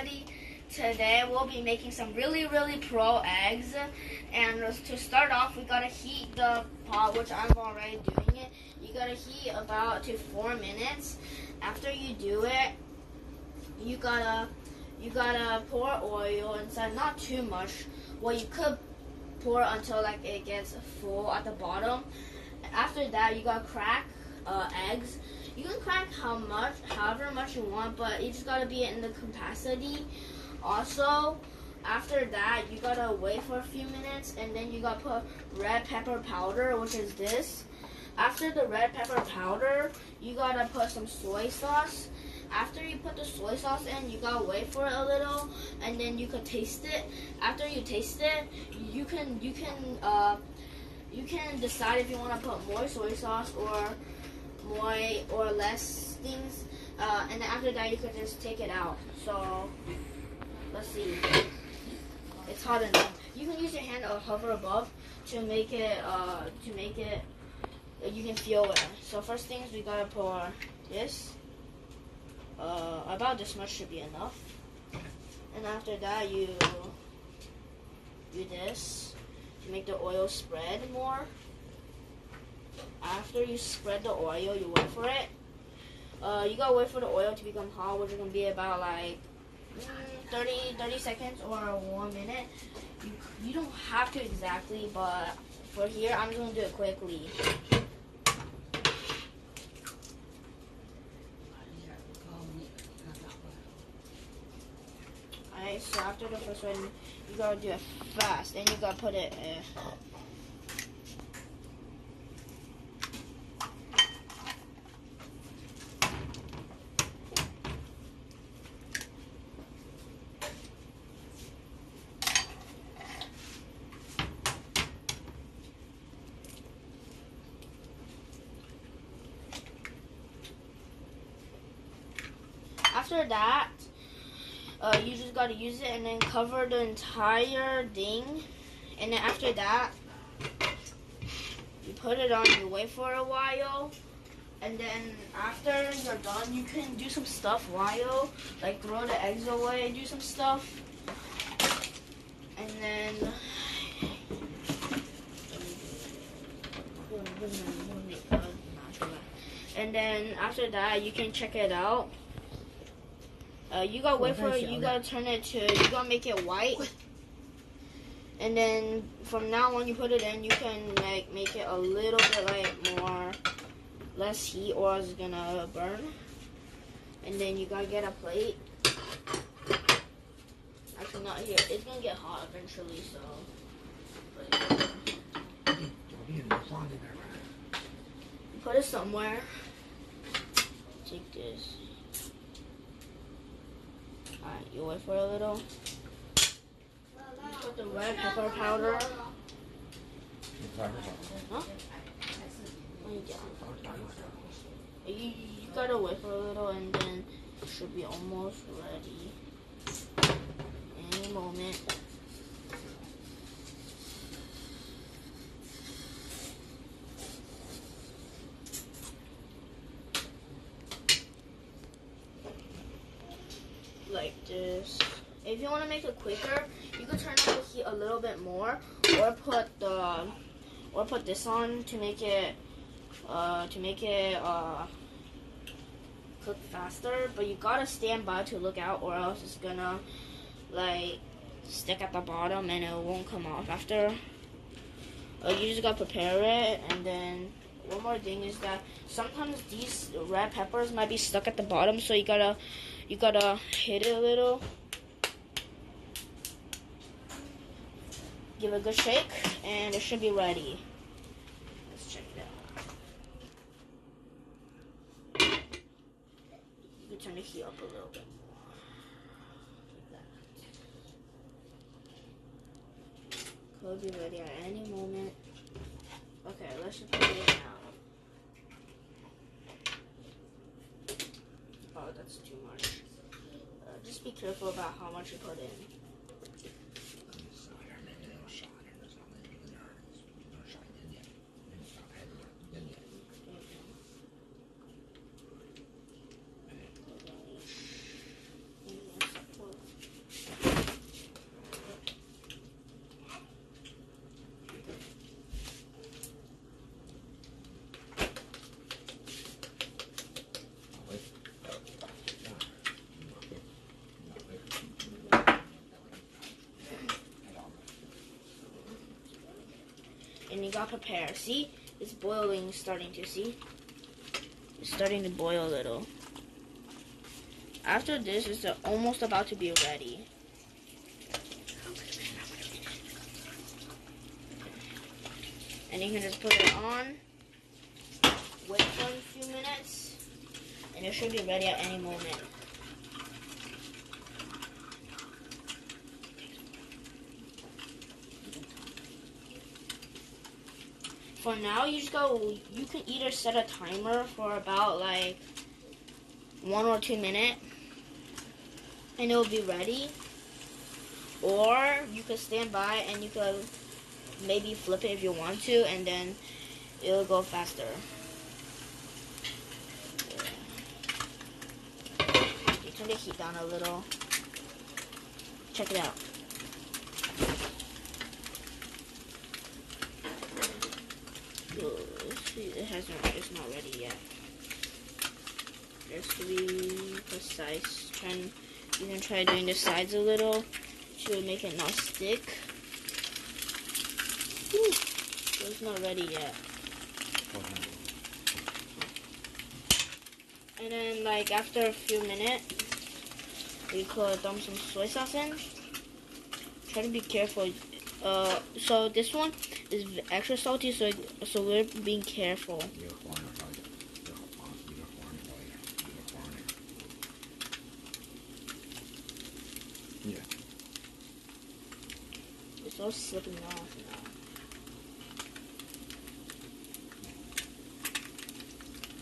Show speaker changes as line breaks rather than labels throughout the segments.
everybody. Today we'll be making some really pro eggs, and to start off we gotta heat the pot, which I'm already doing it. You gotta heat about to 4 minutes. After you do it, you gotta pour oil inside, not too much. Well, you could pour until like it gets full at the bottom. After that, you gotta crack eggs. You can crack however much you want, but you just gotta be in the capacity. Also, after that, you gotta wait for a few minutes, and then you gotta put red pepper powder, which is this. After the red pepper powder, you gotta put some soy sauce. After you put the soy sauce in, you gotta wait for it a little, and then you can taste it. After you taste it, you can decide if you want to put more soy sauce or more or less things. And then after that, you can just take it out. So let's see. It's hot enough. You can use your hand or hover above to make it. You can feel it. So first things, we gotta pour this. About this much should be enough. And after that, you do this to make the oil spread more. After you spread the oil, you wait for it. You gotta wait for the oil to become hot, which is gonna be about like 30 seconds or 1 minute. You don't have to exactly, but for here, I'm just gonna do it quickly. Alright, so after the first one, you gotta do it fast, and you gotta put it after that, you just gotta use it and then cover the entire thing. And then after that, you put it on, you wait for a while. And then after you're done, you can do some stuff while, like throw the eggs away, do some stuff. And then, after that, you can check it out. You gotta wait for it, you gotta turn it to, you gotta make it white. And then from now on, you put it in, you can like make it a little bit like less heat, or it's gonna burn. And then you gotta get a plate. Actually, not here, it's gonna get hot eventually, so. You put it somewhere. Take this. Alright, you wait for a little. Put the red pepper powder. Huh? You gotta wait for a little, and then it should be almost ready. Any moment. Like this. If you want to make it quicker, you can turn up the heat a little bit more, or put this on to make it cook faster. But you gotta stand by to look out, or else it's gonna like stick at the bottom and it won't come off after. You just gotta prepare it. And then one more thing is that sometimes these red peppers might be stuck at the bottom, so you gotta hit it a little. Give it a good shake, and it should be ready. Let's check it out. You can turn the heat up a little bit more. Like that. Could be ready at any moment. Okay, let's just put it in now. Oh, that's too much. Just be careful about how much you put in. and you gotta prepare. See, it's boiling, starting to see. It's starting to boil a little. After this, it's almost about to be ready. And you can just put it on, wait for a few minutes, and it should be ready at any moment. For now, you can either set a timer for about like 1 or 2 minutes, and it will be ready. Or you could stand by and you could maybe flip it if you want to, and then it'll go faster. You turn the heat down a little. Check it out. It's not ready yet. Just to be precise, you can try doing the sides a little to make it not stick. Whew. So it's not ready yet. And then, like, after a few minutes, we could dump some soy sauce in. Try to be careful. So this one is extra salty, so we're being careful.
Yeah.
It's all slipping off now.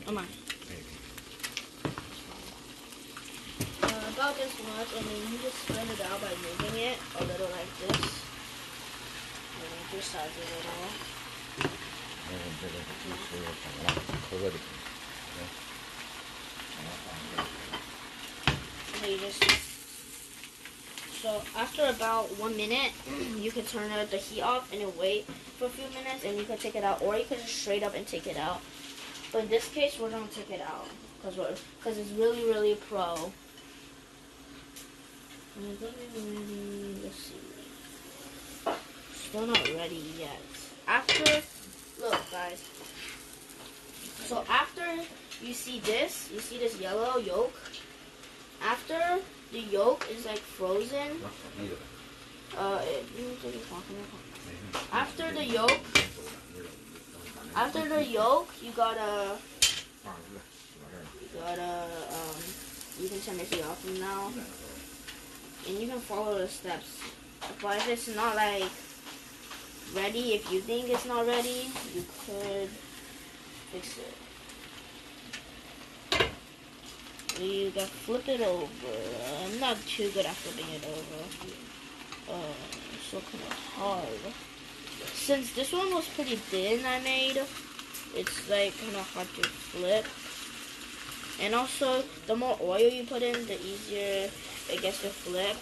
Come on. About this much, and then you just spread it out by moving it a little like this. And your sides a little. And you just. So after about 1 minute, you can turn the heat off and then wait for a few minutes, and you can take it out, or you can just straight up and take it out. But in this case, we're gonna take it out because it's really, really pro. Let's see. Still not ready yet. Look guys. So after you see this yellow yolk. After the yolk is like frozen. After the yolk, you can turn the heat off from now. And you can follow the steps. But if it's not like ready, if you think it's not ready, you could fix it. You gotta flip it over. I'm not too good at flipping it over. It's so kind of hard. Since this one was pretty thin I made, it's like kind of hard to flip. And also, the more oil you put in, the easier it gets to flip.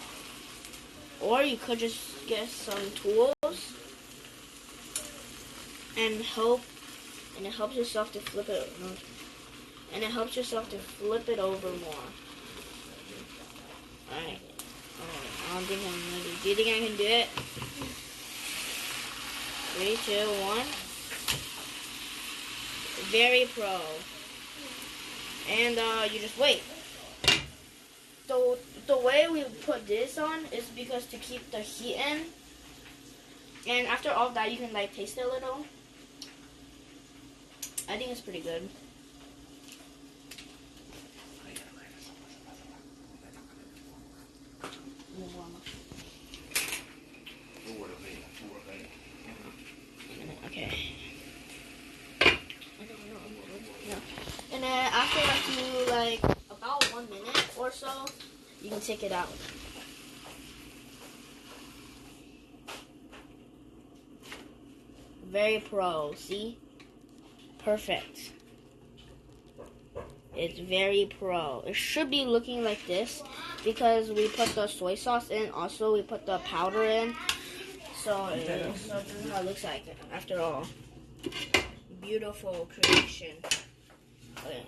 Or you could just get some tools and it helps yourself to flip it. And it helps yourself to flip it over more. Alright. I don't think I'm ready. Do you think I can do it? 3, 2, 1. Very pro. And you just wait. The way we put this on is because to keep the heat in. And after all of that, you can like taste it a little. I think it's pretty good. Okay. And then after like about 1 minute or so, you can take it out. Very pro, see? Perfect. It's very pro. It should be looking like this because we put the soy sauce in. Also, we put the powder in. So this is how it looks like after all. Beautiful creation. Okay,